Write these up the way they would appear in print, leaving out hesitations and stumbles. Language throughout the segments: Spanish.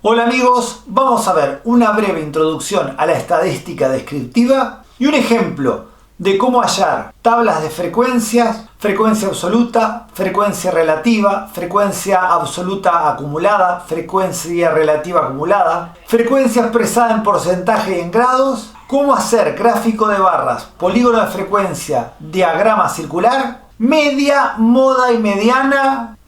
Hola amigos, vamos a ver una breve introducción a la estadística descriptiva y un ejemplo de cómo hallar tablas de frecuencias, frecuencia absoluta, frecuencia relativa, frecuencia absoluta acumulada, frecuencia relativa acumulada, frecuencia expresada en porcentaje y en grados, cómo hacer gráfico de barras, polígono de frecuencia, diagrama circular, media, moda y mediana,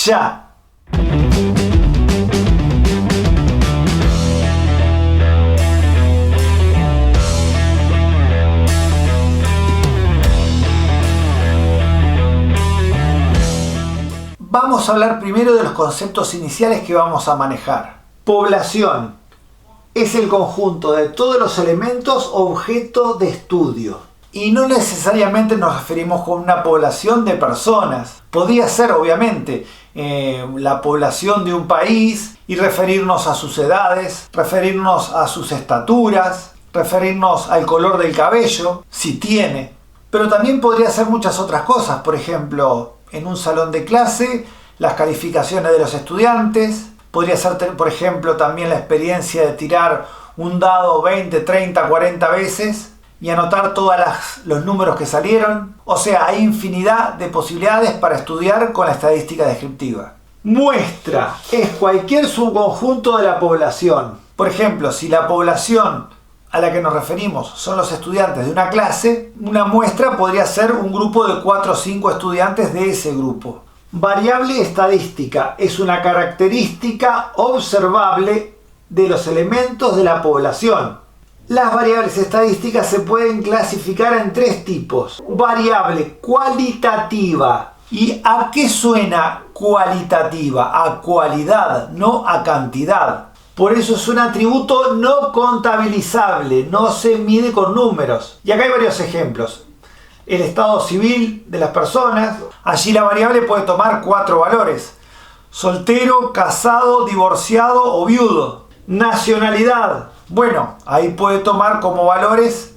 ya. Vamos a hablar primero de los conceptos iniciales que vamos a manejar. Población es el conjunto de todos los elementos objeto de estudio. Y no necesariamente nos referimos con una población de personas. Podría ser, obviamente, la población de un país y referirnos a sus edades, referirnos a sus estaturas, referirnos al color del cabello, si tiene. Pero también podría ser muchas otras cosas, por ejemplo, en un salón de clase, las calificaciones de los estudiantes. Podría ser, por ejemplo, también la experiencia de tirar un dado 20, 30, 40 veces y anotar todos los números que salieron. O sea, hay infinidad de posibilidades para estudiar con la estadística descriptiva. Muestra es cualquier subconjunto de la población. Por ejemplo, si la población a la que nos referimos son los estudiantes de una clase, una muestra podría ser un grupo de 4 o 5 estudiantes de ese grupo. Variable estadística es una característica observable de los elementos de la población. Las variables estadísticas se pueden clasificar en 3 tipos. Variable cualitativa. ¿Y a qué suena cualitativa? A cualidad, no a cantidad. Por eso es un atributo no contabilizable, no se mide con números. Y acá hay varios ejemplos. El estado civil de las personas, allí la variable puede tomar 4 valores. Soltero, casado, divorciado o viudo. Nacionalidad, bueno, ahí puede tomar como valores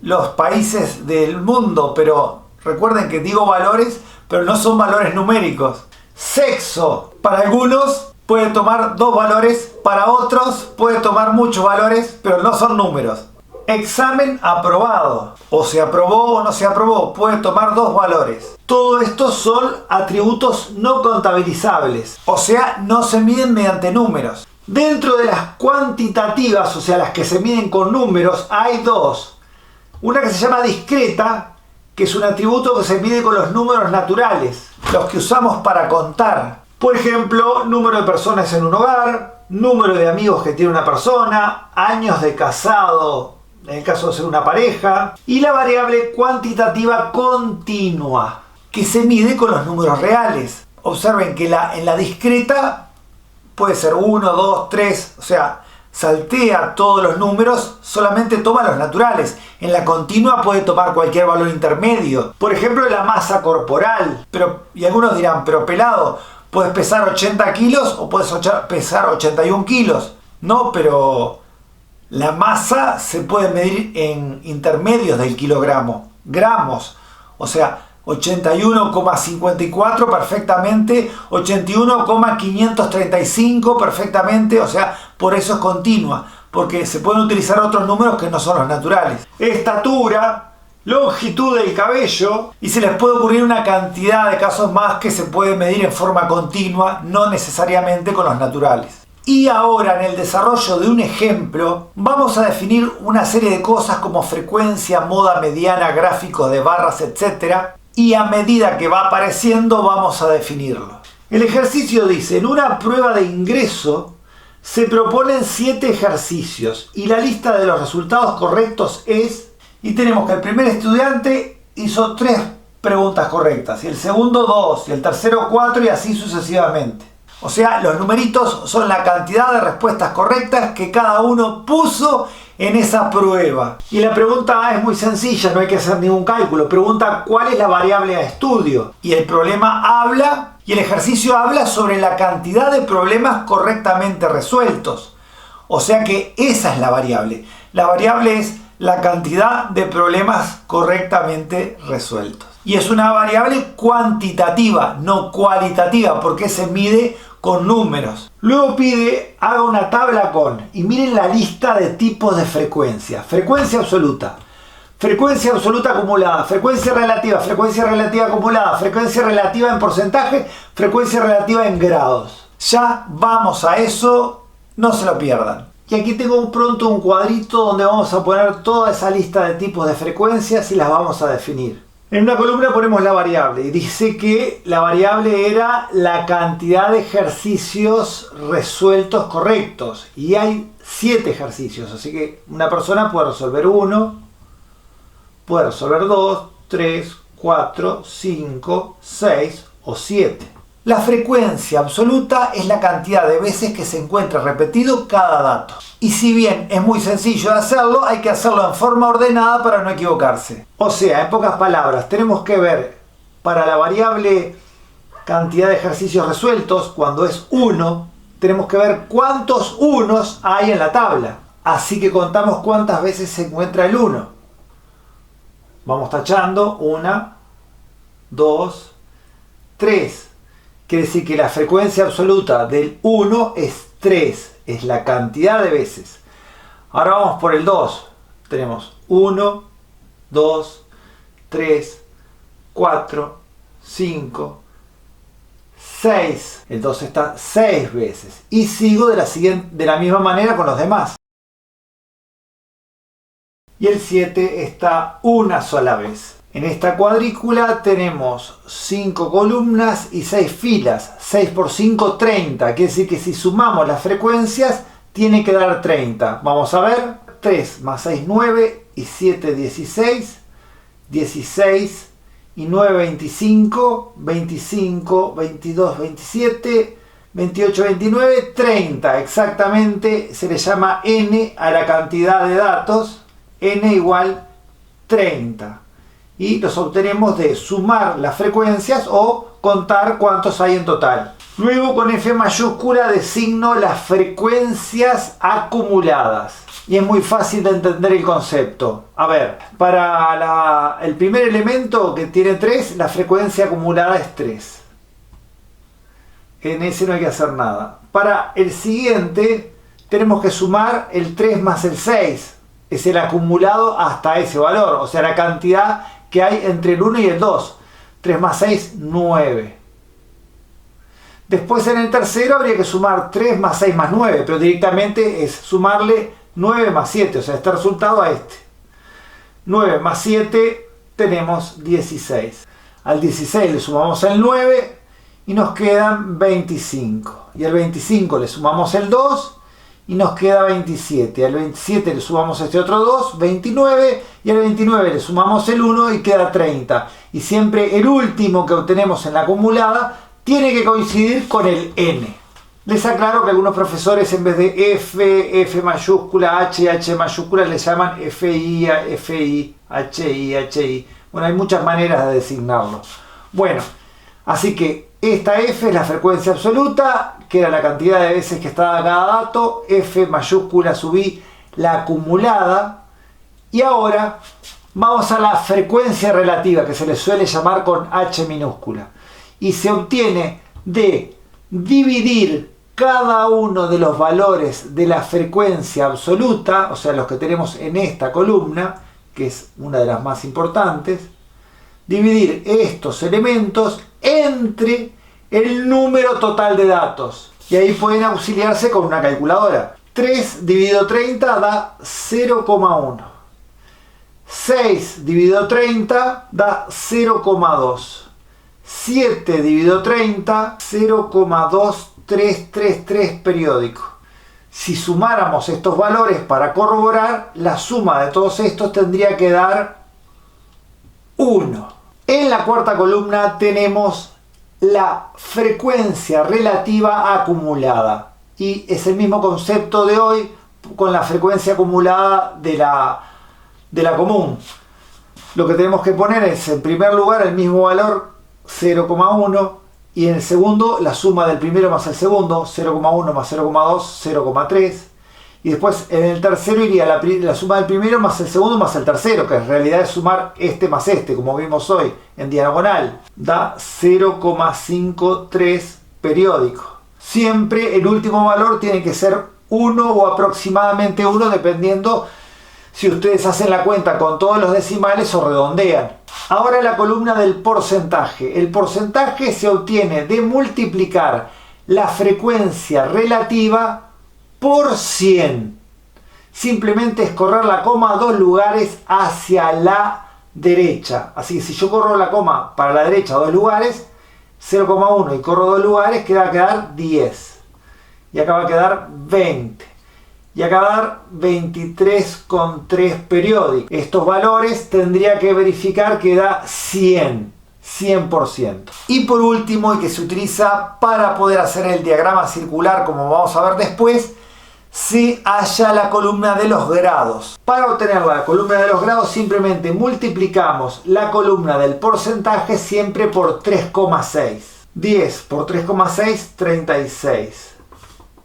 los países del mundo, pero recuerden que digo valores, pero no son valores numéricos. Sexo, para algunos puede tomar 2 valores, para otros puede tomar muchos valores, pero no son números. Examen aprobado, o se aprobó o no se aprobó, puede tomar 2 valores. Todo esto son atributos no contabilizables, o sea, no se miden mediante números. Dentro de las cuantitativas, o sea, las que se miden con números, hay 2. Una que se llama discreta, que es un atributo que se mide con los números naturales, los que usamos para contar. Por ejemplo, número de personas en un hogar, número de amigos que tiene una persona, años de casado en el caso de ser una pareja, y la variable cuantitativa continua, que se mide con los números reales. Observen que en la discreta puede ser 1, 2, 3, o sea, saltea todos los números, solamente toma los naturales. En la continua puede tomar cualquier valor intermedio. Por ejemplo, la masa corporal. Y algunos dirán, pero pelado, ¿puedes pesar 80 kilos o puedes pesar 81 kilos? No, pero la masa se puede medir en intermedios del kilogramo, gramos. O sea, 81,54 perfectamente, 81,535 perfectamente, o sea, por eso es continua, porque se pueden utilizar otros números que no son los naturales. Estatura, longitud del cabello, y se les puede ocurrir una cantidad de casos más que se puede medir en forma continua, no necesariamente con los naturales. Y ahora, en el desarrollo de un ejemplo, vamos a definir una serie de cosas como frecuencia, moda, mediana, gráficos de barras, etc. Y a medida que va apareciendo vamos a definirlo. El ejercicio dice, en una prueba de ingreso se proponen 7 ejercicios y la lista de los resultados correctos es, y tenemos que el primer estudiante hizo 3 preguntas correctas, y el segundo 2, y el tercero 4 y así sucesivamente. O sea, los numeritos son la cantidad de respuestas correctas que cada uno puso en esa prueba. Y la pregunta A es muy sencilla, no hay que hacer ningún cálculo. Pregunta cuál es la variable a estudio. Y el problema habla, y el ejercicio habla sobre la cantidad de problemas correctamente resueltos. O sea que esa es la variable. La variable es la cantidad de problemas correctamente resueltos. Y es una variable cuantitativa, no cualitativa, porque se mide con números. Luego pide haga una tabla con, y miren la lista de tipos de frecuencia. Frecuencia absoluta acumulada, frecuencia relativa acumulada, frecuencia relativa en porcentaje, frecuencia relativa en grados. Ya vamos a eso, no se lo pierdan. Y aquí tengo pronto un cuadrito donde vamos a poner toda esa lista de tipos de frecuencias y las vamos a definir. En una columna ponemos la variable y dice que la variable era la cantidad de ejercicios resueltos correctos. Y hay 7 ejercicios, así que una persona puede resolver 1, puede resolver 2, 3, 4, 5, 6 o 7. La frecuencia absoluta es la cantidad de veces que se encuentra repetido cada dato. Y si bien es muy sencillo de hacerlo, hay que hacerlo en forma ordenada para no equivocarse. O sea, en pocas palabras, tenemos que ver para la variable cantidad de ejercicios resueltos, cuando es 1, tenemos que ver cuántos unos hay en la tabla. Así que contamos cuántas veces se encuentra el 1. Vamos tachando, 1, 2, 3. Quiere decir que la frecuencia absoluta del 1 es 3, es la cantidad de veces. Ahora vamos por el 2. Tenemos 1, 2, 3, 4, 5, 6. El 2 está 6 veces. Y sigo de la misma manera con los demás. Y el 7 está una sola vez. En esta cuadrícula tenemos 5 columnas y 6 filas. 6 por 5, 30. Quiere decir que si sumamos las frecuencias, tiene que dar 30. Vamos a ver. 3 más 6, 9 y 7, 16. 16 y 9, 25. 25, 22, 27. 28, 29, 30. Exactamente se le llama n a la cantidad de datos. N igual 30. Y los obtenemos de sumar las frecuencias o contar cuántos hay en total. Luego con F mayúscula designo las frecuencias acumuladas. Y es muy fácil de entender el concepto. A ver, para el primer elemento que tiene 3, la frecuencia acumulada es 3. En ese no hay que hacer nada. Para el siguiente tenemos que sumar el 3 más el 6. Es el acumulado hasta ese valor. O sea, la cantidad que hay entre el 1 y el 2. 3 más 6, 9. Después en el tercero habría que sumar 3 más 6 más 9, pero directamente es sumarle 9 más 7, o sea, este resultado a este. 9 más 7 tenemos 16. Al 16 le sumamos el 9 y nos quedan 25. Y al 25 le sumamos el 2 y nos queda 27. Al 27 le sumamos este otro 2, 29. Y al 29 le sumamos el 1 y queda 30. Y siempre el último que obtenemos en la acumulada tiene que coincidir con el n. Les aclaro que algunos profesores en vez de F, F mayúscula, H, H mayúscula, le llaman FI, FI, HI, HI. Bueno, hay muchas maneras de designarlo. Bueno, así que esta F es la frecuencia absoluta, que era la cantidad de veces que estaba cada dato. F mayúscula subí la acumulada. Y ahora vamos a la frecuencia relativa, que se le suele llamar con H minúscula. Y se obtiene de dividir cada uno de los valores de la frecuencia absoluta, o sea, los que tenemos en esta columna, que es una de las más importantes, dividir estos elementos entre el número total de datos. Y ahí pueden auxiliarse con una calculadora. 3 dividido 30 da 0,1. 6 dividido 30 da 0,2. 7 dividido 30, 0,2333 periódico. Si sumáramos estos valores para corroborar, la suma de todos estos tendría que dar 1. En la cuarta columna tenemos la frecuencia relativa acumulada. Y es el mismo concepto de hoy con la frecuencia acumulada de la común. Lo que tenemos que poner es, en primer lugar, el mismo valor 0,1 y en el segundo la suma del primero más el segundo, 0,1 más 0,2, 0,3, y después en el tercero iría la suma del primero más el segundo más el tercero, que en realidad es sumar este más este, como vimos hoy en diagonal, da 0,53 periódico. Siempre el último valor tiene que ser 1 o aproximadamente 1, dependiendo si ustedes hacen la cuenta con todos los decimales o redondean. Ahora la columna del porcentaje. El porcentaje se obtiene de multiplicar la frecuencia relativa por 100. Simplemente es correr la coma 2 lugares hacia la derecha. Así que si yo corro la coma para la derecha 2 lugares, 0,1 y corro 2 lugares, va a quedar 10. Y acá va a quedar 20. Y acá va a dar 23,3 periódicos. Estos valores tendría que verificar que da 100%. Y por último, y que se utiliza para poder hacer el diagrama circular, como vamos a ver después, se halla la columna de los grados. Para obtener la columna de los grados simplemente multiplicamos la columna del porcentaje siempre por 3,6. 10 por 3,6, 36.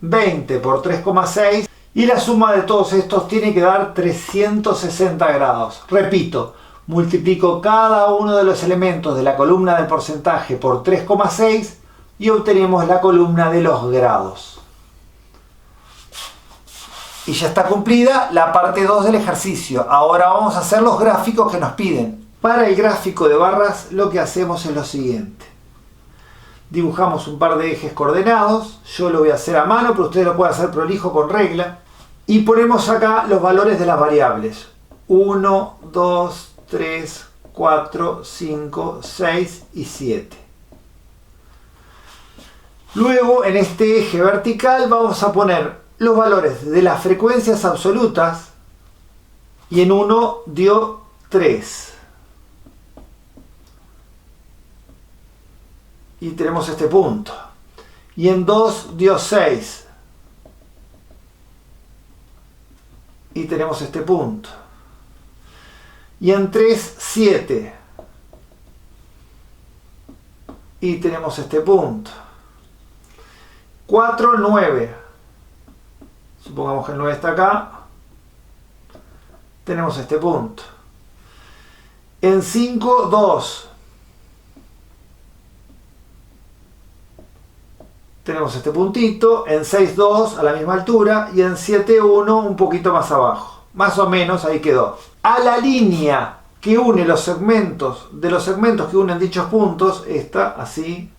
20 por 3,6 y la suma de todos estos tiene que dar 360 grados. Repito, multiplico cada uno de los elementos de la columna del porcentaje por 3,6 y obtenemos la columna de los grados. Y ya está cumplida la parte 2 del ejercicio. Ahora vamos a hacer los gráficos que nos piden. Para el gráfico de barras lo que hacemos es lo siguiente. Dibujamos un par de ejes coordenados. Yo lo voy a hacer a mano, pero ustedes lo pueden hacer prolijo con regla. Y ponemos acá los valores de las variables. 1, 2, 3, 4, 5, 6 y 7. Luego en este eje vertical vamos a poner los valores de las frecuencias absolutas y en uno dio 3. Y tenemos este punto. Y en 2 dio 6. Y tenemos este punto. Y en 3, 7. Y tenemos este punto. 4, 9. Supongamos que el 9 está acá. Tenemos este punto. En 5, 2. Tenemos este puntito. En 6, 2 a la misma altura. Y en 7, 1 un poquito más abajo. Más o menos ahí quedó. A la línea que une los segmentos, de los segmentos que unen dichos puntos, esta así,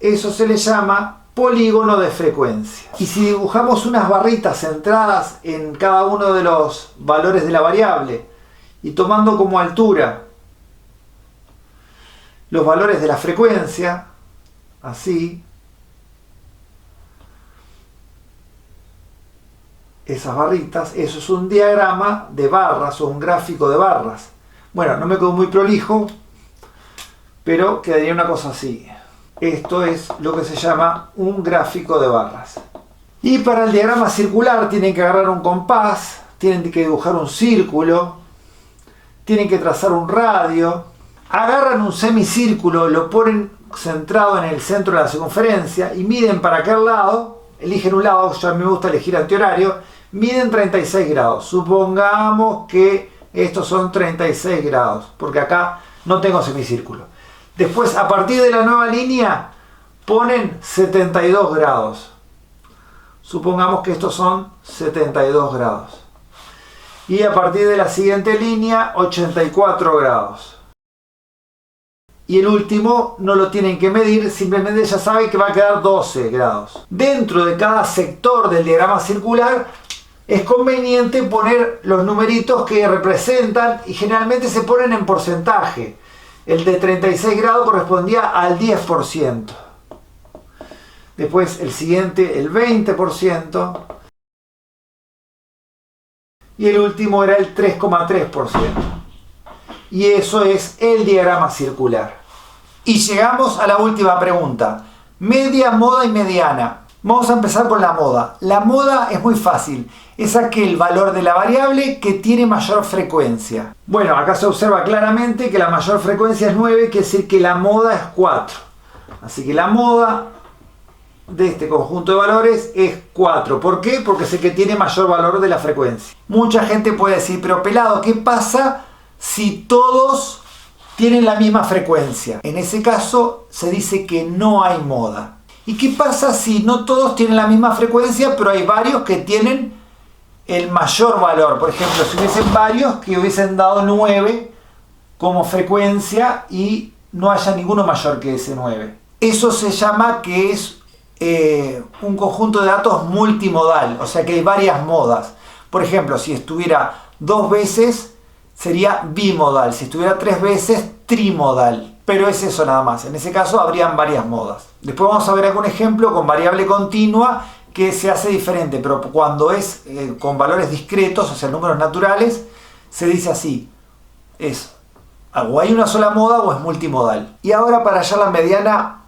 eso se le llama polígono de frecuencia. Y si dibujamos unas barritas centradas en cada uno de los valores de la variable y tomando como altura los valores de la frecuencia, así, esas barritas, eso es un diagrama de barras o un gráfico de barras. Bueno, no me quedó muy prolijo, pero quedaría una cosa así. Esto es lo que se llama un gráfico de barras. Y para el diagrama circular tienen que agarrar un compás, tienen que dibujar un círculo, tienen que trazar un radio, agarran un semicírculo, lo ponen centrado en el centro de la circunferencia y miden para aquel lado, eligen un lado, yo a mí me gusta elegir antihorario, miden 36 grados. Supongamos que estos son 36 grados, porque acá no tengo semicírculo. Después, a partir de la nueva línea, ponen 72 grados. Supongamos que estos son 72 grados. Y a partir de la siguiente línea, 84 grados. Y el último no lo tienen que medir, simplemente ya saben que va a quedar 12 grados. Dentro de cada sector del diagrama circular es conveniente poner los numeritos que representan y generalmente se ponen en porcentaje. El de 36 grados correspondía al 10%. Después el siguiente el 20%. Y el último era el 3,3%. Y eso es el diagrama circular. Y llegamos a la última pregunta. Media, moda y mediana. Vamos a empezar con la moda. La moda es muy fácil. Es aquel valor de la variable que tiene mayor frecuencia. Bueno, acá se observa claramente que la mayor frecuencia es 9, quiere decir que la moda es 4. Así que la moda de este conjunto de valores es 4. ¿Por qué? Porque es el que tiene mayor valor de la frecuencia. Mucha gente puede decir, pero pelado, ¿qué pasa si todos tienen la misma frecuencia? En ese caso se dice que no hay moda. ¿Y qué pasa si no todos tienen la misma frecuencia, pero hay varios que tienen el mayor valor? Por ejemplo, si hubiesen varios que hubiesen dado 9 como frecuencia y no haya ninguno mayor que ese 9. Eso se llama que es un conjunto de datos multimodal, o sea que hay varias modas. Por ejemplo, si estuviera 2 veces sería bimodal, si estuviera 3 veces trimodal, pero es eso nada más. En ese caso habrían varias modas. Después vamos a ver algún ejemplo con variable continua que se hace diferente, pero cuando es con valores discretos, o sea números naturales, se dice así, es o hay una sola moda o es multimodal. Y ahora para hallar la mediana,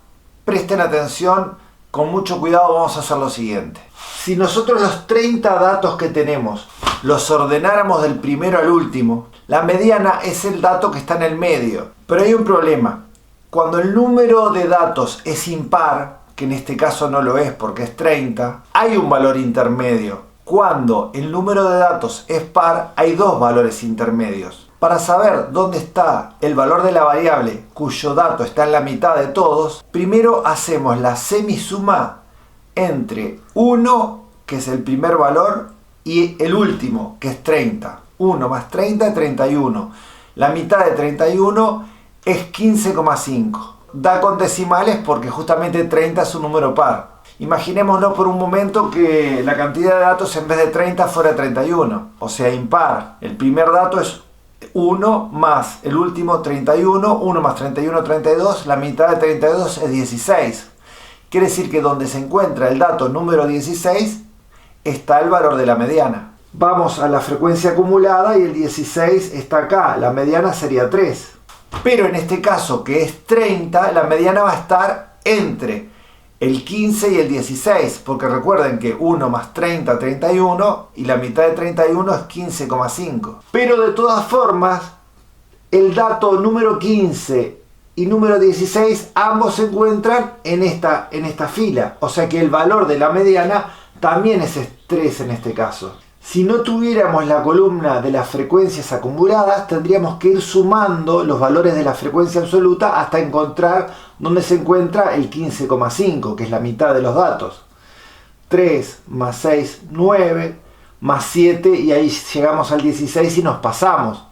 presten atención, con mucho cuidado vamos a hacer lo siguiente. Si nosotros los 30 datos que tenemos los ordenáramos del primero al último, la mediana es el dato que está en el medio. Pero hay un problema. Cuando el número de datos es impar, que en este caso no lo es porque es 30, hay un valor intermedio. Cuando el número de datos es par, hay 2 valores intermedios. Para saber dónde está el valor de la variable cuyo dato está en la mitad de todos, primero hacemos la semisuma entre 1, que es el primer valor, y el último, que es 30. 1 más 30 es 31. La mitad de 31 es 15,5. Da con decimales porque justamente 30 es un número par. Imaginémonos por un momento que la cantidad de datos en vez de 30 fuera 31, o sea impar. El primer dato es 1 más el último 31, 1 más 31, 32, la mitad de 32 es 16. Quiere decir que donde se encuentra el dato número 16 está el valor de la mediana. Vamos a la frecuencia acumulada y el 16 está acá, la mediana sería 3. Pero en este caso que es 30, la mediana va a estar entre el 15 y el 16, porque recuerden que 1 más 30, 31, y la mitad de 31 es 15,5. Pero de todas formas, el dato número 15 y número 16, ambos se encuentran en esta fila. O sea que el valor de la mediana también es 3 en este caso. Si no tuviéramos la columna de las frecuencias acumuladas, tendríamos que ir sumando los valores de la frecuencia absoluta hasta encontrar dónde se encuentra el 15,5, que es la mitad de los datos. 3 más 6, 9, más 7, y ahí llegamos al 16 y nos pasamos.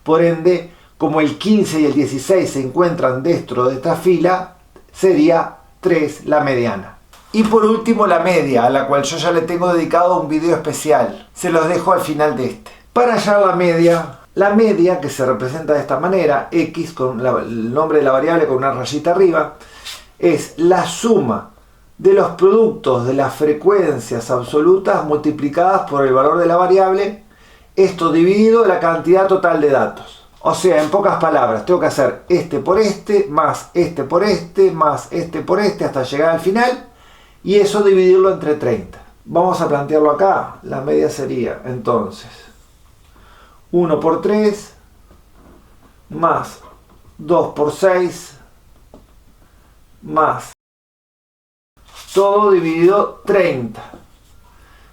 Por ende, como el 15 y el 16 se encuentran dentro de esta fila, sería 3 la mediana. Y por último la media, a la cual yo ya le tengo dedicado un video especial. Se los dejo al final de este. Para hallar la media que se representa de esta manera, x con el nombre de la variable con una rayita arriba, es la suma de los productos de las frecuencias absolutas multiplicadas por el valor de la variable, esto dividido la cantidad total de datos. O sea, en pocas palabras, tengo que hacer este por este, más este por este, más este por este, hasta llegar al final, y eso dividirlo entre 30. Vamos a plantearlo acá. La media sería entonces 1 por 3 más 2 por 6 más todo dividido 30.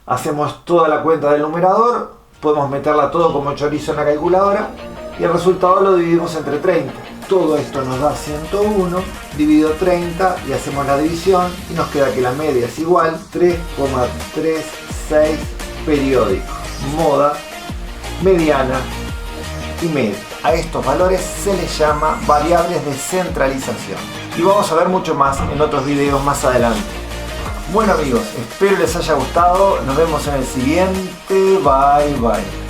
Hacemos toda la cuenta del numerador, podemos meterla todo como chorizo en la calculadora y el resultado lo dividimos entre 30. Todo esto nos da 101 dividido 30 y hacemos la división y nos queda que la media es igual 3,36 periódicos. Moda, mediana y media. A estos valores se les llama variables de centralización. Y vamos a ver mucho más en otros videos más adelante. Bueno amigos, espero les haya gustado. Nos vemos en el siguiente. Bye bye.